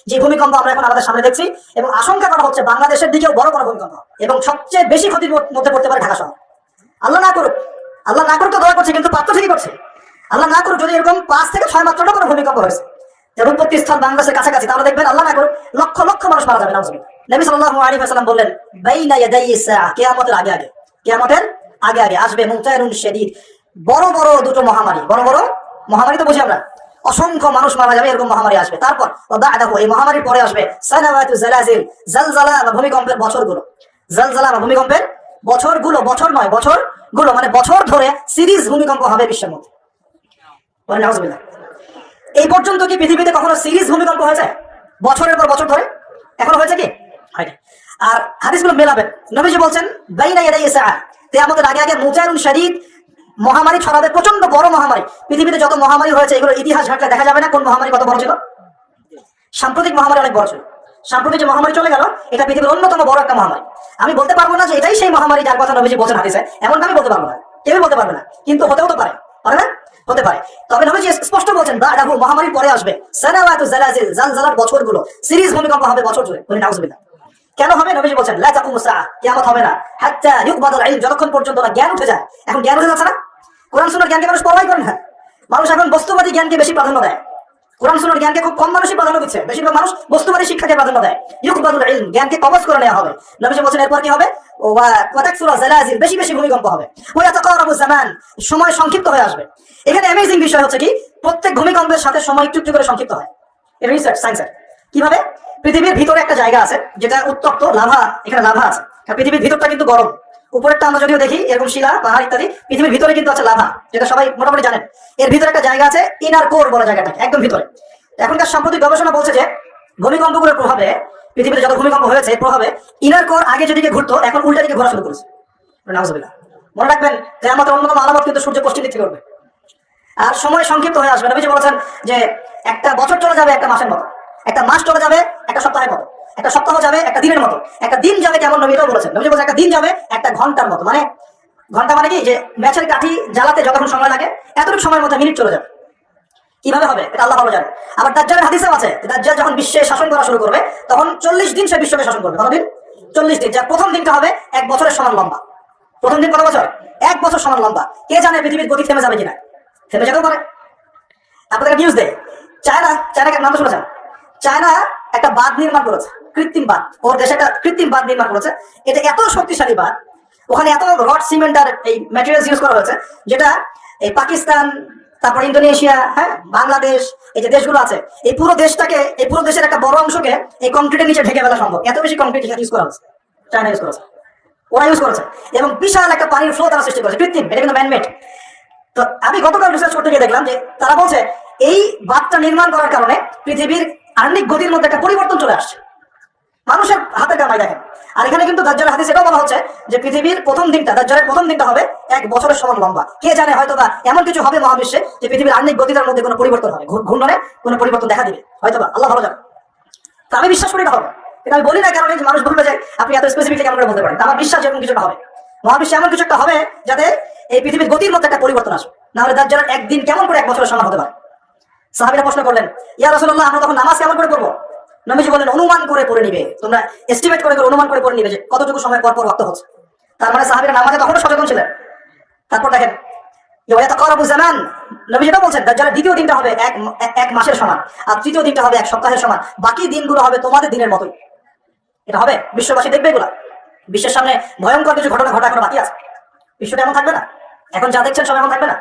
যে ভূমিকম্প আমরা এখন আমাদের সামনে দেখছি, এবং আশঙ্কা করা হচ্ছে বাংলাদেশের দিকেও বড় কোনো ভূমিকম্প, এবং সবচেয়ে বেশি ক্ষতির মধ্যে পড়তে পারে ঢাকা শহর। আল্লাহ না করুক, আল্লাহ না করুক তো দোয়া করছে, কিন্তু পাপ তো ঠিকই করছে। আল্লাহ না করুক যদি এরকম 5 থেকে 6 মাত্রাটা কোনো ভূমিকম্প হয়েছে, যে উৎপত্তি স্থান বাংলাদেশের কাছাকাছি, তাহলে দেখবেন আল্লাহ না করুক লক্ষ লক্ষ মানুষ মারা যাবে। নাউজুবিল্লাহ। নবী সাল্লাল্লাহু আলাইহি ওয়াসাল্লাম বললেন, বাইনা ইয়াদাইস সাআ, কিয়ামতের আগে আগে, কিয়ামতের আগে আগে আসবে মুনতায়িরুন শাদীদ, বড় বড় দুটো মহামারী। বড় বড় মহামারী তো বুঝি আমরা, অসংখ্য মানুষ মারা যাবে, এরকম মহামারী আসবে। তারপর বাদাহু, এই মহামারীর পরে আসবে সানাওয়াতু জালাজিল, জালজালা বা ভূমিকম্পের বছরগুলো। জালজালা বা ভূমিকম্পের বছরগুলো, বছর নয় বছরগুলো, মানে বছর ধরে সিরিজ ভূমিকম্প হবে বিশ্বের মধ্যে। বলেন নাউজুবিল্লাহ। এই পর্যন্ত কি পৃথিবীতে কখনো সিরিজ ভূমিকম্প হয়েছে বছরের পর বছর ধরে? এখনো হয়েছে কি? হয়নি। আর হাদিসগুলো মেলাবেন, নবীজি বলছেন বাইনা ইয়াদাইস সাআ, কিয়ামতের আগে আগে মুনতায়িরুন শাদীদ, মহামারী ছড়াবে, প্রচন্ড বড় মহামারী। পৃথিবীতে যত মহামারী হয়েছে এগুলো ইতিহাস ঘাটলে দেখা যাবে না কোন মহামারী কত বড় ছিল। সাম্প্রতিক মহামারী অনেক বড় ছিল। সাম্প্রতিক যে মহামারী চলে গেল, এটা পৃথিবীর অন্যতম বড় একটা মহামারী। আমি বলতে পারবো না যে এটাই সেই মহামারী যার কথা নবীজি বলছেন হাদিসে, এমনটা আমি বলতে পারবো না, কেউই বলতে পারবে না, কিন্তু হতেও তো পারে, পারে না? হতে পারে। তবে নবীজি স্পষ্ট বলছেন বাদাহু, মহামারীর পরে আসবে সানাওয়াতু জালাজিল, জালজালার বছরগুলো, সিরিজ ভূমিকম্প হবে বছর জুড়ে। বলি নাউজুবিল্লাহ। কেন হবে? নবীজি বলছেন লা তাকুমু সাআ, কিয়ামত হবে না হাত্তা ইউকবাদাল ইলম, যতক্ষণ পর্যন্ত না জ্ঞান উঠে যায়। এখন জ্ঞান উঠে যাচ্ছে না, কোরআন সুন্নাহর জ্ঞানকে মানুষ পরোয়াই করে না। মানুষ এখন বস্তুবাদী জ্ঞানকে বেশি প্রাধান্য দেয়, কোরআন সুন্নাহর জ্ঞানকে খুব কম মানুষই প্রাধান্য দিচ্ছে। বেশিরভাগ মানুষ বস্তুবাদী শিক্ষাকে প্রাধান্য দেয়। ইউকবাদুল ইলম, জ্ঞানকে কবজ করে নেওয়া হবে। নবীজি বলছেন এরপর কি হবে? ওয়া তাকসুরা জালাজিল, বেশি বেশি ভূমিকম্প হবে। ওয়া ইয়াতাকারাবু জামান, সময় সংক্ষিপ্ত হয়ে আসবে। এখানে অ্যামেজিং বিষয় হচ্ছে কি, প্রত্যেক ভূমিকম্পের সাথে সময় একটু একটু করে সংক্ষিপ্ত হয়। এটা রিসার্চ সায়েন্সের। কিভাবে? পৃথিবীর ভিতরে একটা জায়গা আছে যেটা উত্তপ্ত লাভা, এখানে লাভা আছে। পৃথিবীর ভিতরটা কিন্তু গরম, উপরেরটা আমরা যদিও দেখি এরকম শিলা পাহাড় ইত্যাদি, পৃথিবীর ভিতরে কিন্তু আছে লাভা, যেটা সবাই মোটামুটি জানেন। এর ভিতরে একটা জায়গা আছে, ইনার কোর বলা জায়গাটাকে, একদম ভিতরে। এখনকার সাম্প্রতিক গবেষণা বলছে যে ভূমিকম্পগুলোর প্রভাবে, পৃথিবীতে যত ভূমিকম্প হয়েছে এর প্রভাবে ইনার কোর আগে যেদিকে ঘুরতো এখন উল্টা দিকে ঘোরা শুরু করেছে। নাউজুবিল্লাহ। মনে রাখবেন যে আমাদের অন্যতম আলামত কিন্তু সূর্য পশ্চিম দিক থেকে উঠবে, আর সময় সংক্ষিপ্ত হয়ে আসবে। নবীজি বলেছেন যে একটা বছর চলে যাবে একটা মাসের মতো, একটা মাস চলে যাবে একটা সপ্তাহের মতো, একটা সপ্তাহ যাবে একটা দিনের মতো, একটা দিন যাবে কেমন, নবীটাও বলেছেন। নবীজি বলেছেন একটা দিন যাবে একটা ঘন্টার মতো। মানে ঘন্টা মানে কি, যে ম্যাচের কাঠি জ্বালাতে যতক্ষণ সময় লাগে এতটুকু সময়ের মধ্যে মিনিট চলে যাবে। কিভাবে হবে এটা আল্লাহ ভালো জানে। আবার দাজ্জালের হাদিসেও আছে, দাজ্জাল যখন বিশ্বে শাসন করা শুরু করবে তখন 40 দিন সে বিশ্বকে শাসন করবে। কতদিন? 40 দিন। যার প্রথম দিনটা হবে 1 বছরের সমান লম্বা। প্রথম দিন কত বছর? 1 বছর সমান লম্বা। কে জানে পৃথিবীর গতি থেমে যাবে কিনা? থেমে যেতেও পারে। আপনাদের নিউজ দেয়, চায়নাকে নাম তো শুনেছেন? চায়না একটা বাঁধ নির্মাণ করেছে, কৃত্রিম বাঁধ। ওর দেশে একটা কৃত্রিম বাঁধ নির্মাণ করেছে। এটা এত শক্তিশালী বাঁধ, ওখানে এত রড সিমেন্ট আর এই ম্যাটেরিয়ালস ইউজ করা হয়েছে, যেটা এই পাকিস্তান, তারপর ইন্দোনেশিয়া, হ্যাঁ, বাংলাদেশ, এই যে দেশগুলো আছে, এই পুরো দেশটাকে, এই পুরো দেশের একটা বড় অংশকে এই কংক্রিটের নিচে ঢেকে ফেলা সম্ভব। এত বেশি কংক্রিট ইউজ করা হয়েছে, চায়না ইউজ করেছে, ওরা ইউজ করেছে। এবং বিশাল একটা পানির ফ্লো তারা সৃষ্টি করেছে, কৃত্রিম, এটা কিন্তু ম্যানমেড। তো আমি গতকাল রিসার্চ করতে গিয়ে দেখলাম যে তারা বলছে এই বাঁধটা নির্মাণ করার কারণে পৃথিবীর আর্নিক গতির মধ্যে একটা পরিবর্তন চলে আসছে, মানুষের হাতে কামাই দেখেন। আর এখানে কিন্তু দাজ্জালের হাদিসে এটাও বলা হচ্ছে যে পৃথিবীর প্রথম দিনটা, দাজ্জালের প্রথম দিনটা হবে 1 বছরের সমান লম্বা। কে জানে হয়তো বা এমন কিছু হবে মহাবিশ্বে যে পৃথিবীর আর্নিক গতিটার মধ্যে কোনো পরিবর্তন হবে, ঘূর্ণনে কোনো পরিবর্তন দেখা দিবে হয়তো বা, আল্লাহ ভালো জানে। তো আমি বিশ্বাস করি এটা হবে, কিন্তু আমি বলি না কারণে যে মানুষ বলবে যে আপনি এত স্পেসিফিকলি কেমন করে বলতে পারেন। আমার বিশ্বাস এরকম কিছু একটা হবে, মহাবিশ্বে এমন কিছু একটা হবে যাতে এই পৃথিবীর গতির মধ্যে একটা পরিবর্তন আসবে। না হলে দাজ্জালের একদিন কেমন করে 1 বছরের সমান হতে পারে? সাহাবীরা প্রশ্ন করলেন, ইয়া রাসূলুল্লাহ, আমরা তখন নামাজ কেমন করে পড়বো? নবীজি বললেন অনুমান করে পড়ে নিবে, তোমরা এস্টিমেট করে অনুমান করে পড়ে নিবে যে কতটুকু সময় পর পর ওয়াক্ত হচ্ছে। তার মানে সাহাবীরা নামাজে তখনও সচেতন ছিলেন। তারপর দেখেন ইয়াতাকারাবু জামান, নবী যেটা বলছেন দাজ্জালের দ্বিতীয় দিনটা হবে এক মাসের সমান, আর তৃতীয় দিনটা হবে 1 সপ্তাহের সমান, বাকি দিনগুলো হবে তোমাদের দিনের মতোই। এটা হবে, বিশ্ববাসী দেখবে এগুলা। বিশ্বের সামনে ভয়ঙ্কর কিছু ঘটনা ঘটা এখনো বাকি আছে। বিশ্বটা এমন থাকবে না, এখন যা দেখছেন সব এমন থাকবে না।